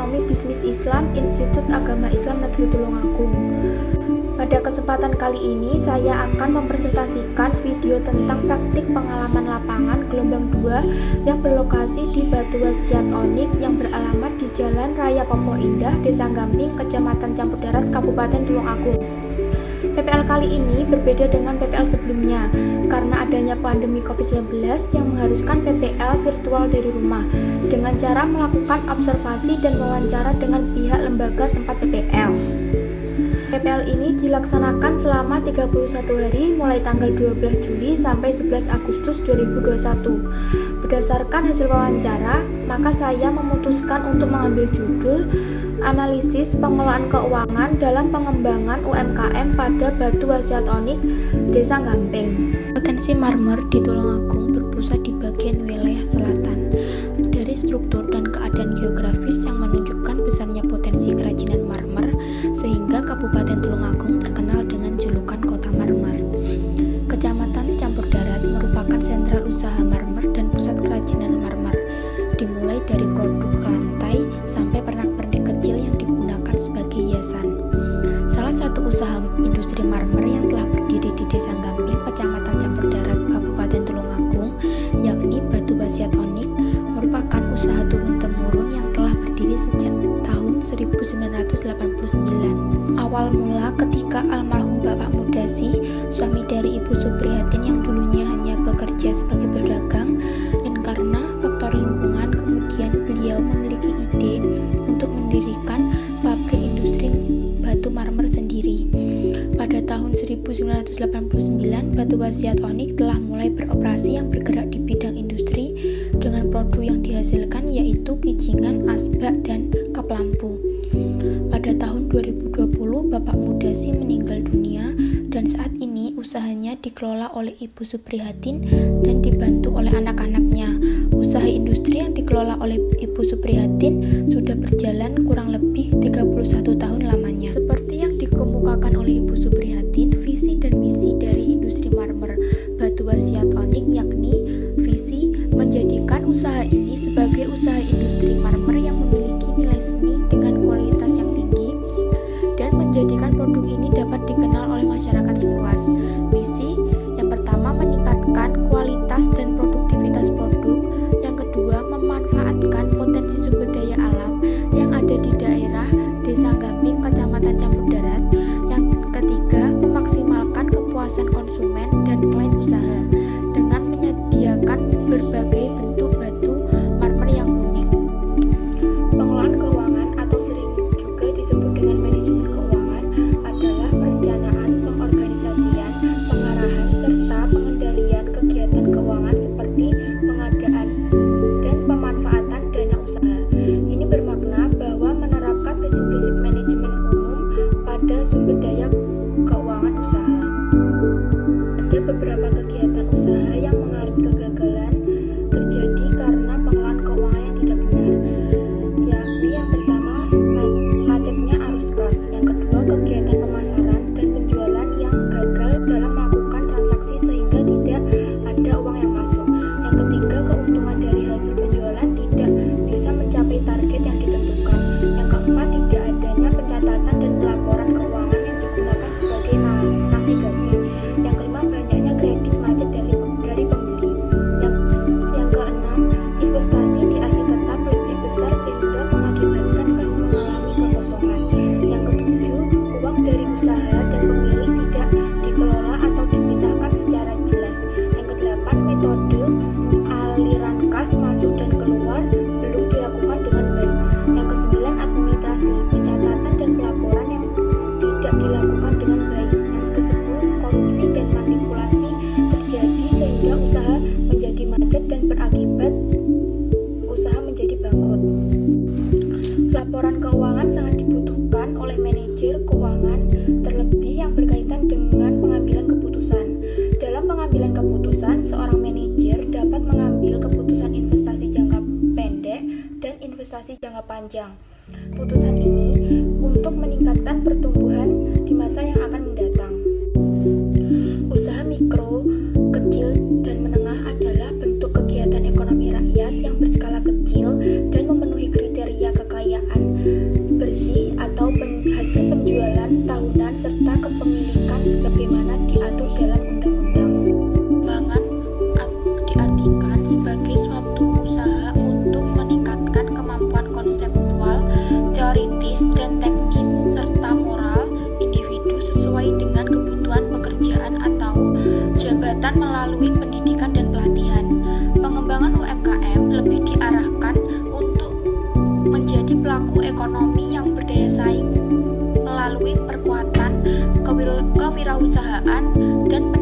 Ekonomi Bisnis Islam Institut Agama Islam Negeri Tulungagung. Pada kesempatan kali ini saya akan mempresentasikan video tentang praktik pengalaman lapangan gelombang 2 yang berlokasi di Batu Wasiat Onik yang beralamat di Jalan Raya Popo Indah, Desa Gamping, Kecamatan Campur Darat, Kabupaten Tulungagung. PPL kali ini berbeda dengan PPL sebelumnya karena adanya pandemi COVID-19 yang mengharuskan PPL virtual dari rumah dengan cara melakukan observasi dan wawancara dengan pihak lembaga tempat PPL. PPL ini dilaksanakan selama 31 hari mulai tanggal 12 Juli sampai 11 Agustus 2021. Berdasarkan hasil wawancara, maka saya memutuskan untuk mengambil judul Analisis Pengelolaan Keuangan dalam Pengembangan UMKM pada Batu Wasiat Onik, Desa Gamping. Potensi marmer di Tulungagung berpusat di bagian wilayah selatan. Dari struktur dan keadaan geografis yang menunjukkan besarnya potensi kerajinan marmer, sehingga Kabupaten Tulungagung terkenal dengan julukan Kota Marmer. Kecamatan Campur Darat merupakan sentral usaha marmer dan pusat kerajinan marmer, dimulai dari produk lantai sampai pernak-pernik kecil yang digunakan sebagai hiasan. Salah satu usaha industri marmer yang telah berdiri di Desa Gamping, Kecamatan Campur Darat, Kabupaten Tulungagung, yakni Batu Wasiat Onik, merupakan usaha turun-temurun yang telah berdiri sejak tahun 1989. Awal mula ketika almarhum Bapak Mudasi, suami dari Ibu Suprihatin yang dulunya hanya bekerja sebagai pedagang, dan karena faktor lingkungan kemudian beliau memiliki ide untuk mendirikan pabrik industri batu marmer sendiri. Pada tahun 1989, Batu Wasiat Onik telah mulai beroperasi yang bergerak di bidang industri dengan produk yang dihasilkan yaitu kijingan, asbak, dan kap lampu. Pada tahun 2020, Bapak Mudasi meninggal dunia dan saat ini usahanya dikelola oleh Ibu Suprihatin dan dibantu oleh anak-anaknya. Usaha industri yang dikelola oleh Ibu Suprihatin sudah berjalan kurang lebih 31 tahun lamanya. Seperti yang dikemukakan oleh Ibu Suprihatin, visi dan misi dari industri marmer Batu Wasiat Onik yakni visi menjadikan usaha ini sebagai usaha industri marmer yang memiliki nilai seni dengan kualitas yang tinggi dan menjadikan produk ini dapat dikenal oleh masyarakat yang luas. Misi yang pertama meningkatkan kualitas dan produktivitas produk, yang kedua memanfaatkan potensi sumber daya alam yang ada di daerah Desa Gamping, Kecamatan Campur Darat, yang ketiga memaksimalkan kepuasan konsumen dan klien usaha dengan menyediakan berbagai bentuk batu marmer yang unik. Pengelolaan keuangan atau sering juga disebut dengan manajemen keuangan adalah perencanaan, pengorganisasian, pengarahan, serta pengendalian kegiatan keuangan seperti pengadaan dan pemanfaatan dana usaha. Ini bermakna bahwa menerapkan prinsip-prinsip manajemen umum pada sumber daya keuangan usaha. Ada beberapa kegiatan usaha yang mengalami kegagalan terjadi karena pengelolaan keuangan yang tidak benar, yakni yang pertama macetnya arus kas, yang kedua kegiatan pemasaran dan penjualan yang gagal dalam melakukan transaksi sehingga tidak ada uang yang masuk, yang ketiga keuntungan dari hasil penjualan tidak bisa mencapai target yang ditentukan, yang keempat tidak adanya pencatatan dan pelaporan keuangan yang digunakan sebagai navigasi, yang kelima banyaknya kredit macet dari pembeli, yang keenam investasi di aset tetap lebih besar sehingga mengakibatkan kas mengalami kekosongan, yang ketujuh uang dari usaha dan pemilik tidak dikelola atau dipisahkan secara jelas, yang kedelapan metode aliran kas masuk dan keluar belum dilakukan dengan baik, yang kesembilan administrasi, pencatatan dan pelaporan yang tidak dilakukan dengan baik, yang kesepuluh korupsi dan manipulasi terjadi sehingga usaha menjadi macet dan berakibat usaha menjadi bangkrut. Laporan keuangan sangat dibutuhkan oleh manajer keuangan, terlebih yang berkaitan dengan pengambilan keputusan. Dalam pengambilan keputusan, seorang manajer dapat mengambil keputusan investasi jangka pendek dan investasi jangka panjang. Putusan ini untuk meningkatkan pertumbuhan di masa yang akan mendatang. Usaha mikro, kecil, dan menengah adalah bentuk kegiatan ekonomi rakyat yang berskala kecil dan memenuhi kriteria kekayaan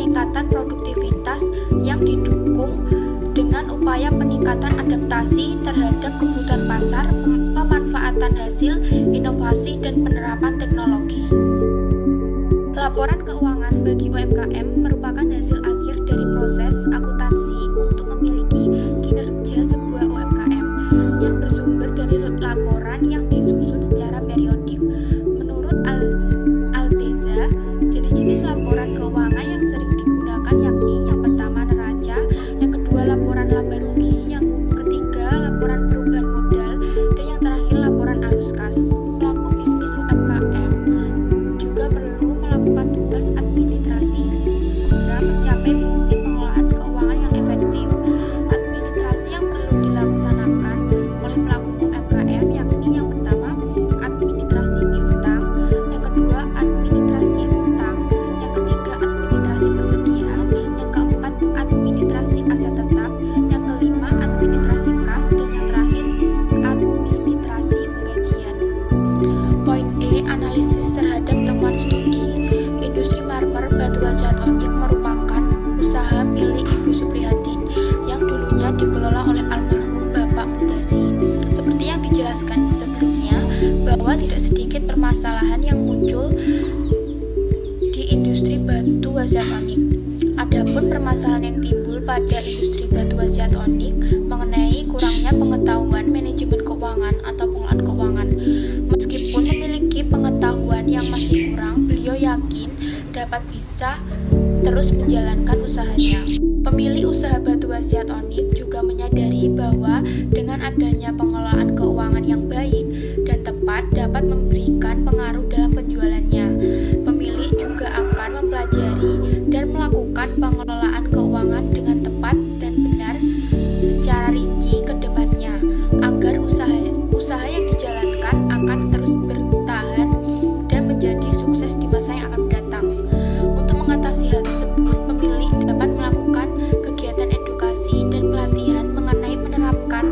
peningkatan produktivitas yang didukung dengan upaya peningkatan adaptasi terhadap kebutuhan pasar, pemanfaatan hasil, inovasi, dan penerapan teknologi. Laporan keuangan bagi UMKM merupakan hasil akhir dari proses akuntansi untuk memiliki kinerja sebuah UMKM yang bersumber dari laporan yang disusun secara periodik. Menurut Alteza, jenis-jenis laporan keuangan yang sering digunakan yakni yang pertama neraca, yang kedua laporan laba rugi, yang ketiga laporan perubahan modal, dan yang terakhir laporan arus kas. Pelaku bisnis UMKM juga perlu melakukan tugas administrasi guna mencapai fungsi pengelolaan keuangan yang efektif. Administrasi yang perlu dilaksanakan oleh pelaku UMKM yakni yang pertama administrasi piutang, yang kedua administrasi utang, yang ketiga administrasi persediaan, yang keempat administrasi aset tetap, yang kelima administrasi kas, dan yang terakhir administrasi penggajian. Poin E, analisis terhadap temuan studi. Industri marmer batu acetonik merupakan usaha milik Ibu Suprihatin yang dulunya dikelola oleh almarhum Bapak Mudasi. Seperti yang dijelaskan sebelumnya, bahwa tidak sedikit permasalahan yang muncul di industri batu acetonik. Adapun permasalahan yang timbul pada industri batu acetonik mengenai kurangnya pengetahuan manajemen keuangan atau pengelolaan keuangan. Meskipun memiliki pengetahuan yang masih kurang, beliau yakin dapat bisa terus menjalankan usahanya. Pemilik usaha batu acetonik juga menyadari bahwa dengan adanya pengelolaan keuangan yang baik dan tepat dapat memberikan pengaruh dalam penjualannya. Pemilik juga akan mempelajari dan melakukan pengelolaan keuangan dengan tepat dan benar secara rinci ke depannya agar usaha yang dijalankan akan terus bertahan dan menjadi sukses di masa yang akan mendatang. Untuk mengatasi hal tersebut, pemilik dapat melakukan kegiatan edukasi dan pelatihan mengenai menerapkan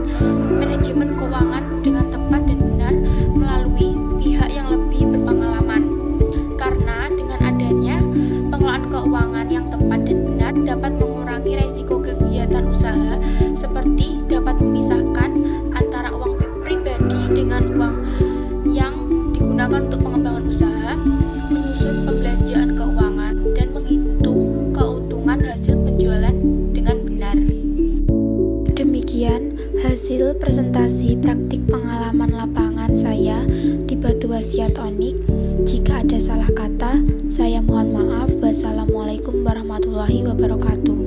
manajemen keuangan dengan tepat dan benar melalui pihak yang lebih berpengalaman. Karena dengan adanya pengelolaan keuangan yang tepat dan benar dapat mengurangi resiko kegiatan usaha seperti dapat memisahkan antara uang pribadi dengan uang yang digunakan untuk pengembangan usaha, menyusun pembelanjaan keuangan, dan menghitung keuntungan hasil penjualan dengan benar. Demikian hasil presentasi praktik pengalaman lapangan saya di batu acetonik. Jika ada salah kata, saya mohon maaf. Wassalamualaikum warahmatullahi wabarakatuh.